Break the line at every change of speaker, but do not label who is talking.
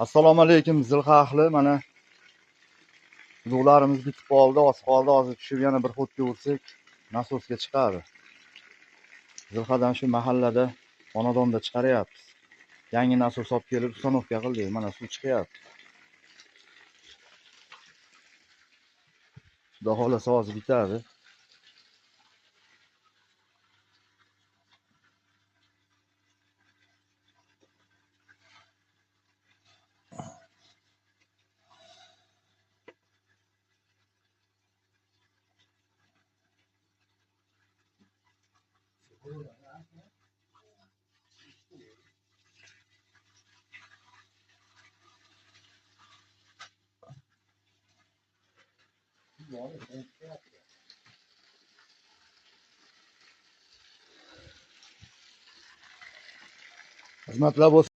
Assalomu alaykum zilha ahli. Mana quduqlarimiz bitib qoldi, oz qoldi. Hozir tushib yana bir xo'tga ursak, nasosga chiqadi. Zilhadan shu mahallada xonadonda chiqaryapmiz. Yangi nasos olib kelib ustanovka qildik. Mana suv chiqyapti. Xudo xolasa hozir bitadi. Xizmatlar bo'lsin.